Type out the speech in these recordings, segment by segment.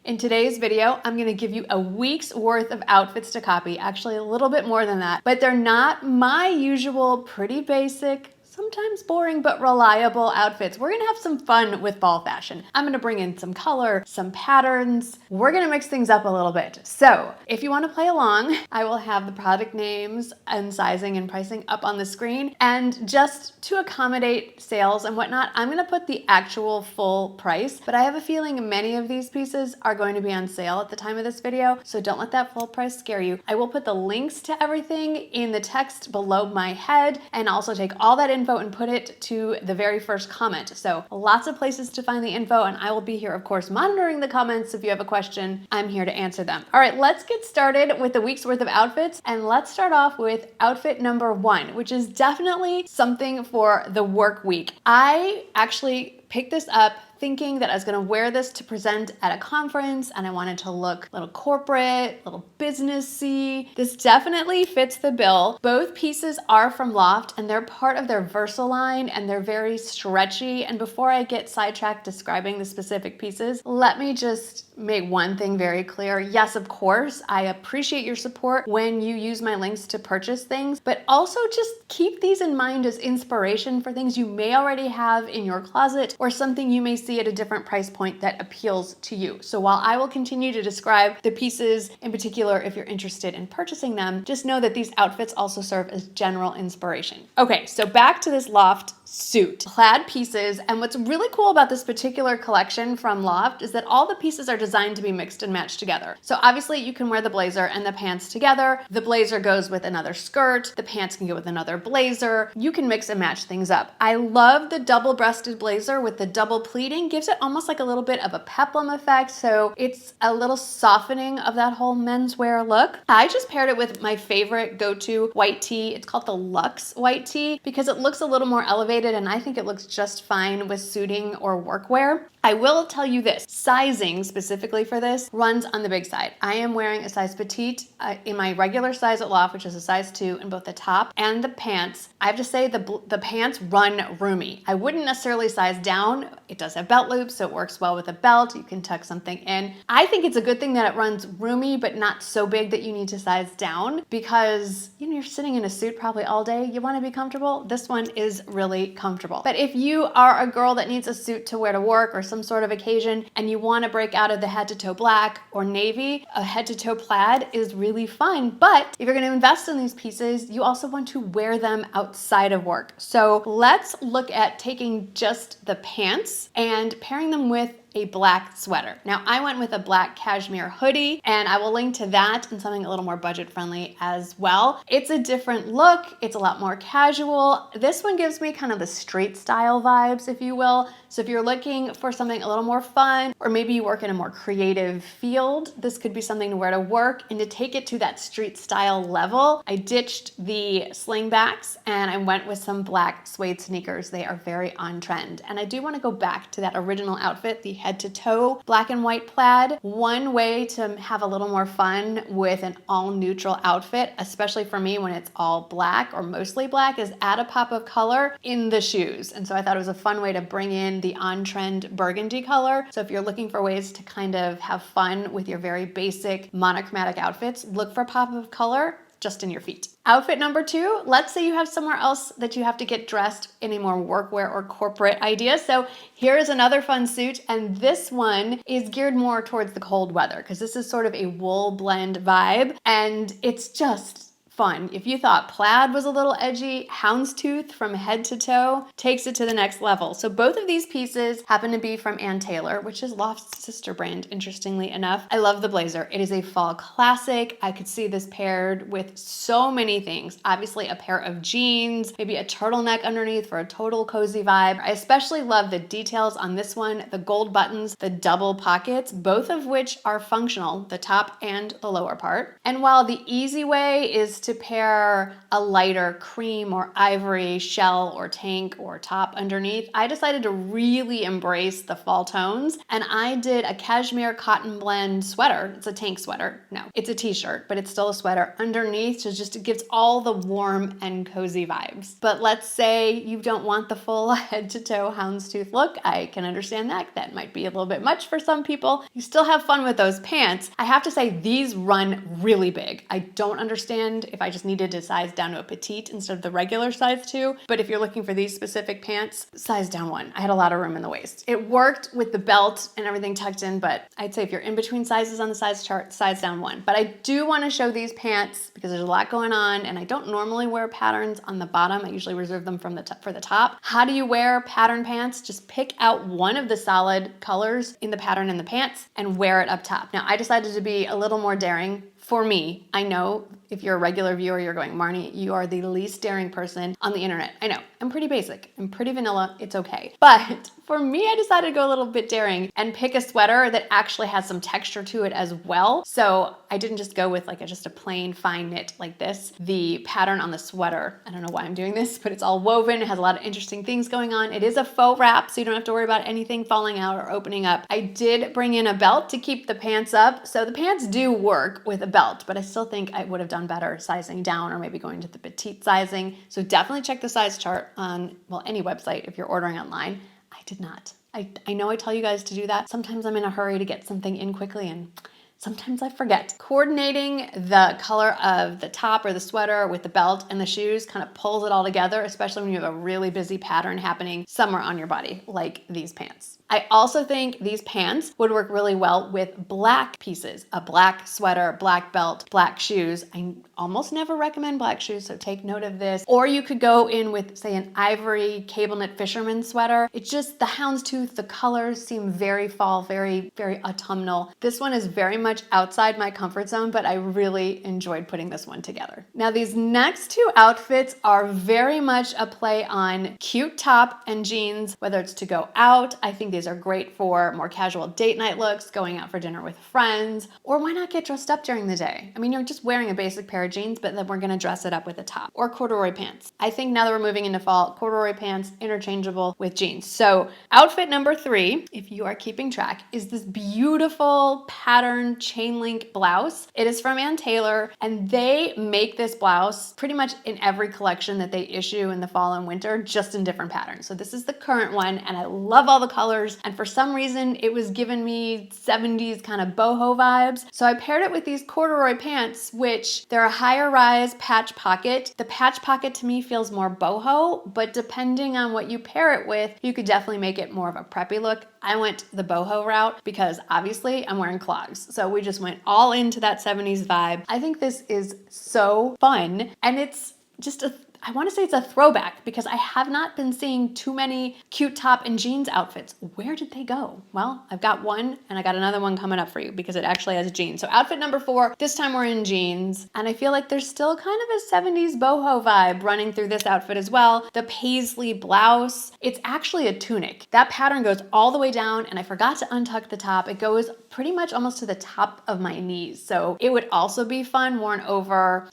In today's video, I'm gonna give you a week's worth of outfits to copy, actually a little bit more than that, but they're not my usual pretty basic, sometimes boring, but reliable outfits. We're gonna have some fun with fall fashion. I'm gonna bring in some color, some patterns. We're gonna mix things up a little bit. So if you wanna play along, I will have the product names and sizing and pricing up on the screen. And just to accommodate sales and whatnot, I'm gonna put the actual full price, but I have a feeling many of these pieces are going to be on sale at the time of this video, so don't let that full price scare you. I will put the links to everything in the text below my head and also take all that info and put it to the very first comment. So lots of places to find the info, and I will be here, of course, monitoring the comments. If you have a question, I'm here to answer them. All right, let's get started with the week's worth of outfits, and let's start off with outfit number 1, which is definitely something for the work week. I actually picked this up thinking that I was gonna wear this to present at a conference, and I wanted to look a little corporate, a little businessy. This definitely fits the bill. Both pieces are from Loft, and they're part of their Versa line, and they're very stretchy. And before I get sidetracked describing the specific pieces, let me just make one thing very clear. Yes, of course, I appreciate your support when you use my links to purchase things, but also just keep these in mind as inspiration for things you may already have in your closet or something you may see at a different price point that appeals to you. So while I will continue to describe the pieces in particular if you're interested in purchasing them, just know that these outfits also serve as general inspiration. Okay, so back to this Loft suit. Plaid pieces, and what's really cool about this particular collection from Loft is that all the pieces are designed to be mixed and matched together. So obviously you can wear the blazer and the pants together. The blazer goes with another skirt, the pants can go with another blazer. You can mix and match things up. I love the double-breasted blazer with the double pleating, gives it almost like a little bit of a peplum effect, so it's a little softening of that whole menswear look. I just paired it with my favorite go-to white tee. It's called the Luxe white tee because it looks a little more elevated, and I think it looks just fine with suiting or workwear. I will tell you this, sizing specifically for this runs on the big side. I am wearing a size petite in my regular size at Loft, which is a size 2 in both the top and the pants. I have to say the pants run roomy. I wouldn't necessarily size down. It does have belt loops, so it works well with a belt. You can tuck something in. I think it's a good thing that it runs roomy, but not so big that you need to size down because you're sitting in a suit probably all day. You want to be comfortable. This one is really comfortable. But if you are a girl that needs a suit to wear to work or some sort of occasion and you want to break out of the head to toe black or navy, a head to toe plaid is really fun. But if you're going to invest in these pieces, you also want to wear them outside of work. So let's look at taking just the pants and pairing them with a black sweater. Now I went with a black cashmere hoodie, and I will link to that and something a little more budget friendly as well. It's a different look. It's a lot more casual. This one gives me kind of the street style vibes, if you will. So if you're looking for something a little more fun, or maybe you work in a more creative field, this could be something to wear to work. And to take it to that street style level, I ditched the Slingbacks and I went with some black suede sneakers. They are very on trend. And I do want to go back to that original outfit, the head to toe black and white plaid. One way to have a little more fun with an all neutral outfit, especially for me when it's all black or mostly black, is add a pop of color in the shoes. And so I thought it was a fun way to bring in the on-trend burgundy color. So if you're looking for ways to kind of have fun with your very basic monochromatic outfits, look for a pop of color just in your feet. Outfit number 2, let's say you have somewhere else that you have to get dressed in a more workwear or corporate idea. So here is another fun suit, and this one is geared more towards the cold weather because this is sort of a wool blend vibe, and it's just fun. If you thought plaid was a little edgy, Houndstooth from head to toe takes it to the next level. So both of these pieces happen to be from Ann Taylor, which is Loft's sister brand, interestingly enough. I love the blazer. It is a fall classic. I could see this paired with so many things. Obviously a pair of jeans, maybe a turtleneck underneath for a total cozy vibe. I especially love the details on this one, the gold buttons, the double pockets, both of which are functional, the top and the lower part. And while the easy way is to pair a lighter cream or ivory shell or tank or top underneath, I decided to really embrace the fall tones, and I did a cashmere cotton blend sweater. It's a tank sweater. No, it's a t-shirt, but it's still a sweater underneath, so just it gives all the warm and cozy vibes. But let's say you don't want the full head to toe houndstooth look. I can understand that. That might be a little bit much for some people. You still have fun with those pants. I have to say these run really big. I don't understand if I just needed to size down to a petite instead of the regular size 2, but if you're looking for these specific pants, size down 1. I had a lot of room in the waist. It worked with the belt and everything tucked in, but I'd say if you're in between sizes on the size chart, size down 1. But I do want to show these pants because there's a lot going on, and I don't normally wear patterns on the bottom. I usually reserve them from for the top. How do you wear pattern pants? Just pick out one of the solid colors in the pattern in the pants and wear it up top. Now, I decided to be a little more daring. For me, I know if you're a regular viewer, you're going, Marnie, you are the least daring person on the internet. I know, I'm pretty basic, I'm pretty vanilla, it's okay. But for me, I decided to go a little bit daring and pick a sweater that actually has some texture to it as well. So I didn't just go with just a plain fine knit like this. The pattern on the sweater, I don't know why I'm doing this, but it's all woven. It has a lot of interesting things going on. It is a faux wrap, so you don't have to worry about anything falling out or opening up. I did bring in a belt to keep the pants up. So the pants do work with a belt, but I still think I would have done better sizing down or maybe going to the petite sizing. So definitely check the size chart on, well, any website if you're ordering online. I did not. I know I tell you guys to do that. Sometimes I'm in a hurry to get something in quickly, and sometimes I forget. Coordinating the color of the top or the sweater with the belt and the shoes kind of pulls it all together, especially when you have a really busy pattern happening somewhere on your body, like these pants. I also think these pants would work really well with black pieces, a black sweater, black belt, black shoes. I almost never recommend black shoes, so take note of this. Or you could go in with, say, an ivory cable knit fisherman sweater. It's just the houndstooth, the colors seem very fall, very, very autumnal. This one is very much outside my comfort zone, but I really enjoyed putting this one together. Now, these next two outfits are very much a play on cute top and jeans, whether it's to go out. I think these are great for more casual date night looks, going out for dinner with friends, or why not get dressed up during the day? I mean, you're just wearing a basic pair of jeans, but then we're gonna dress it up with a top. Or corduroy pants. I think now that we're moving into fall, corduroy pants interchangeable with jeans. So outfit number 3, if you are keeping track, is this beautiful pattern chain link blouse. It is from Ann Taylor, and they make this blouse pretty much in every collection that they issue in the fall and winter, just in different patterns. So this is the current one, and I love all the colors. And for some reason, it was giving me 70s kind of boho vibes. So I paired it with these corduroy pants, which they're a higher rise patch pocket. The patch pocket to me feels more boho, but depending on what you pair it with, you could definitely make it more of a preppy look. I went the boho route because obviously I'm wearing clogs. So we just went all into that 70s vibe. I think this is so fun, and it's just I want to say it's a throwback because I have not been seeing too many cute top and jeans outfits. Where did they go? Well, I've got one and I got another one coming up for you because it actually has jeans. So outfit number 4, this time we're in jeans, and I feel like there's still kind of a 70s boho vibe running through this outfit as well. The Paisley blouse, it's actually a tunic. That pattern goes all the way down, and I forgot to untuck the top. It goes pretty much almost to the top of my knees. So it would also be fun worn over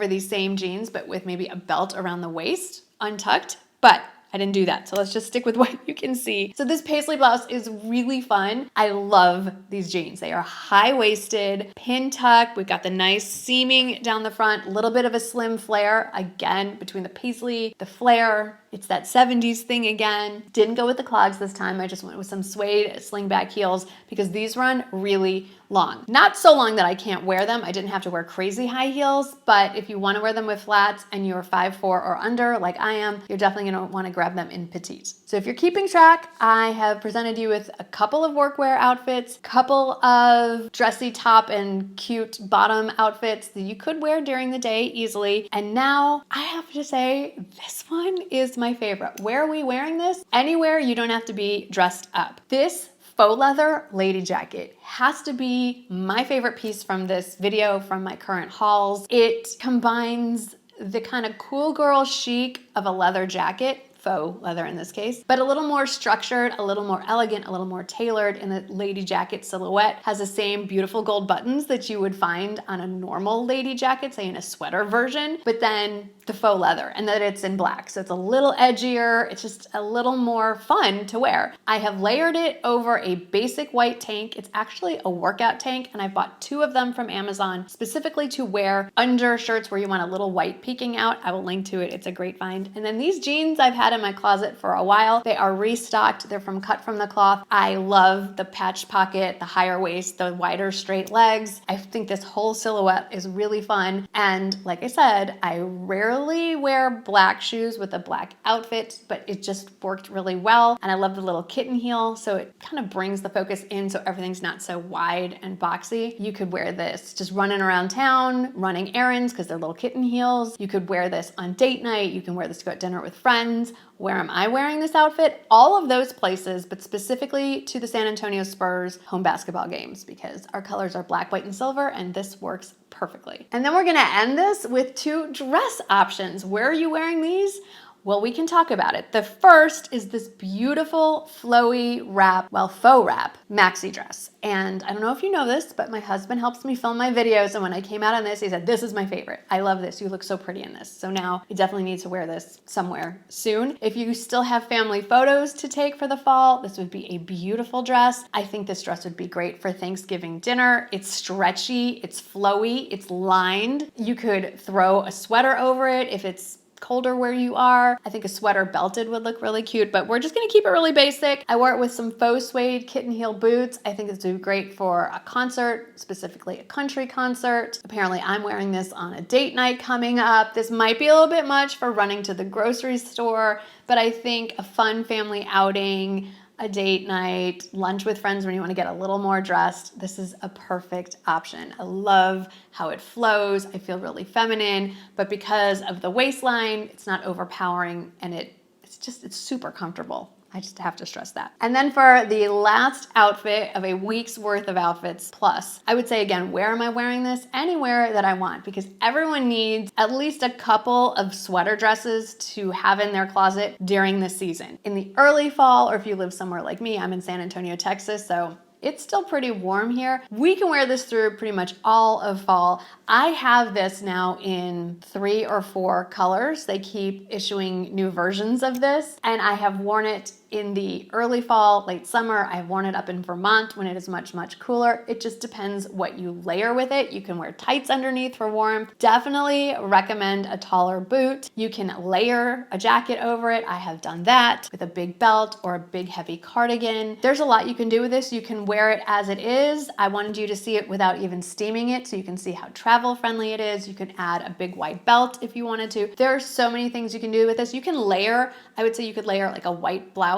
these same jeans, but with maybe a belt around the waist, untucked, but I didn't do that. So let's just stick with what you can see. So this Paisley blouse is really fun. I love these jeans. They are high-waisted, pin tuck. We've got the nice seaming down the front, a little bit of a slim flare. Again, between the Paisley, the flare, it's that 70s thing again. Didn't go with the clogs this time. I just went with some suede slingback heels because these run really long. Not so long that I can't wear them. I didn't have to wear crazy high heels, but if you want to wear them with flats and you're 5'4" or under like I am, you're definitely going to want to grab them in petite. So if you're keeping track, I have presented you with a couple of workwear outfits, couple of dressy top and cute bottom outfits that you could wear during the day easily. And now I have to say, this one is my favorite. Where are we wearing this? Anywhere you don't have to be dressed up. This faux leather lady jacket has to be my favorite piece from this video, from my current hauls. It combines the kind of cool girl chic of a leather jacket faux leather in this case, but a little more structured, a little more elegant, a little more tailored, and the lady jacket silhouette has the same beautiful gold buttons that you would find on a normal lady jacket, say in a sweater version, but then the faux leather, and that it's in black. So it's a little edgier. It's just a little more fun to wear. I have layered it over a basic white tank. It's actually a workout tank, and I bought 2 of them from Amazon specifically to wear under shirts where you want a little white peeking out. I will link to it. It's a great find. And then these jeans I've had in my closet for a while. They are restocked. They're from Cut From The Cloth. I love the patch pocket, the higher waist, the wider straight legs. I think this whole silhouette is really fun. And like I said, I rarely wear black shoes with a black outfit, but it just worked really well. And I love the little kitten heel, so it kind of brings the focus in so everything's not so wide and boxy. You could wear this just running around town, running errands because they're little kitten heels. You could wear this on date night. You can wear this to go out to dinner with friends. Where am I wearing this outfit? All of those places, but specifically to the San Antonio Spurs home basketball games because our colors are black, white, and silver, and this works perfectly. And then we're gonna end this with 2 dress options. Where are you wearing these? Well, we can talk about it. The first is this beautiful flowy wrap, well, faux wrap maxi dress. And I don't know if you know this, but my husband helps me film my videos. And when I came out on this, he said, this is my favorite. I love this. You look so pretty in this. So now I definitely need to wear this somewhere soon. If you still have family photos to take for the fall, this would be a beautiful dress. I think this dress would be great for Thanksgiving dinner. It's stretchy, it's flowy, it's lined. You could throw a sweater over it if it's colder where you are. I think a sweater belted would look really cute, but we're just gonna keep it really basic. I wore it with some faux suede kitten heel boots. I think this would be great for a concert, specifically a country concert. Apparently I'm wearing this on a date night coming up. This might be a little bit much for running to the grocery store, but I think a fun family outing, a date night, lunch with friends when you want to get a little more dressed, this is a perfect option. I love how it flows. I feel really feminine, but because of the waistline, it's not overpowering and it's super comfortable. I just have to stress that. And then for the last outfit of a week's worth of outfits plus, I would say again, where am I wearing this? Anywhere that I want, because everyone needs at least a couple of sweater dresses to have in their closet during the season. In the early fall, or if you live somewhere like me, I'm in San Antonio, Texas, so it's still pretty warm here. We can wear this through pretty much all of fall. I have this now in 3 or 4 colors. They keep issuing new versions of this, and I have worn it in the early fall, late summer. I've worn it up in Vermont when it is much, much cooler. It just depends what you layer with it. You can wear tights underneath for warmth. Definitely recommend a taller boot. You can layer a jacket over it. I have done that with a big belt or a big heavy cardigan. There's a lot you can do with this. You can wear it as it is. I wanted you to see it without even steaming it so you can see how travel friendly it is. You can add a big white belt if you wanted to. There are so many things you can do with this. You can layer, I would say you could layer like a white blouse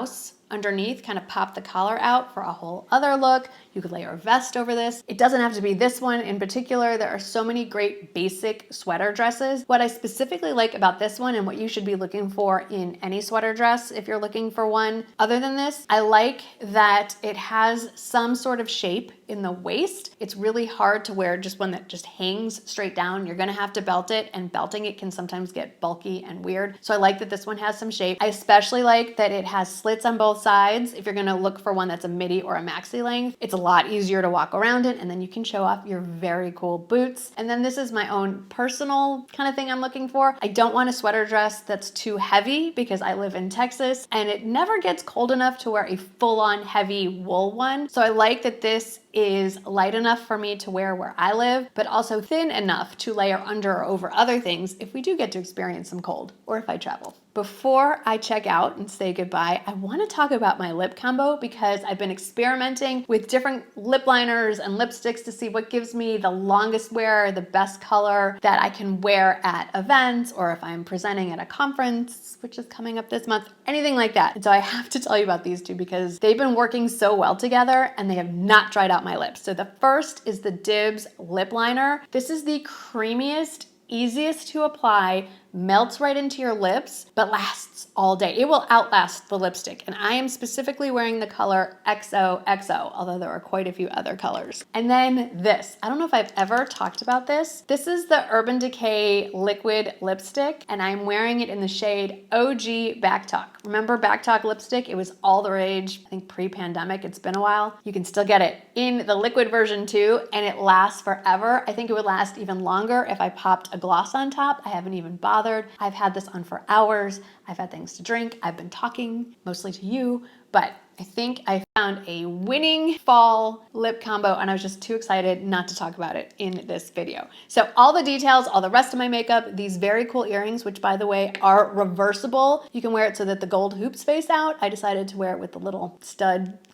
underneath, kind of pop the collar out for a whole other look. You could layer a vest over this. It doesn't have to be this one in particular. There are so many great basic sweater dresses. What I specifically like about this one and what you should be looking for in any sweater dress if you're looking for one other than this, I like that it has some sort of shape in the waist. It's really hard to wear just one that just hangs straight down. You're gonna have to belt it, and belting it can sometimes get bulky and weird. So I like that this one has some shape. I especially like that it has slits on both sides. If you're gonna look for one that's a midi or a maxi length, it's a lot easier to walk around in, and then you can show off your very cool boots. And then this is my own personal kind of thing I'm looking for. I don't want a sweater dress that's too heavy because I live in Texas and it never gets cold enough to wear a full-on heavy wool one. So I like that this is light enough for me to wear where I live, but also thin enough to layer under or over other things if we do get to experience some cold or if I travel. Before I check out and say goodbye, I want to talk about my lip combo because I've been experimenting with different lip liners and lipsticks to see what gives me the longest wear, the best color that I can wear at events or if I'm presenting at a conference, which is coming up this month, anything like that. And so I have to tell you about these two because they've been working so well together and they have not dried out my lips. So the first is the Dibs lip liner. This is the creamiest, easiest to apply, melts right into your lips, but lasts all day. It will outlast the lipstick. And I am specifically wearing the color XOXO, although there are quite a few other colors. And then this, I don't know if I've ever talked about this. This is the Urban Decay liquid lipstick, and I'm wearing it in the shade OG Back Talk. Remember Back Talk lipstick? It was all the rage, I think pre-pandemic. It's been a while. You can still get it in the liquid version too, and it lasts forever. I think it would last even longer if I popped a gloss on top. I haven't even bothered. I've had this on for hours. I've had things to drink. I've been talking mostly to you, but I think I found a winning fall lip combo, and I was just too excited not to talk about it in this video. So all the details, all the rest of my makeup, these very cool earrings, which by the way are reversible. You can wear it so that the gold hoops face out. I decided to wear it with the little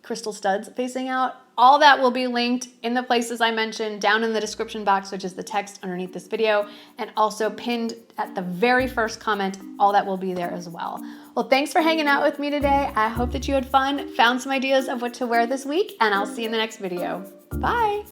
crystal studs facing out. All that will be linked in the places I mentioned down in the description box, which is the text underneath this video, and also pinned at the very first comment. All that will be there as well. Well, thanks for hanging out with me today. I hope that you had fun, found some ideas of what to wear this week, and I'll see you in the next video. Bye.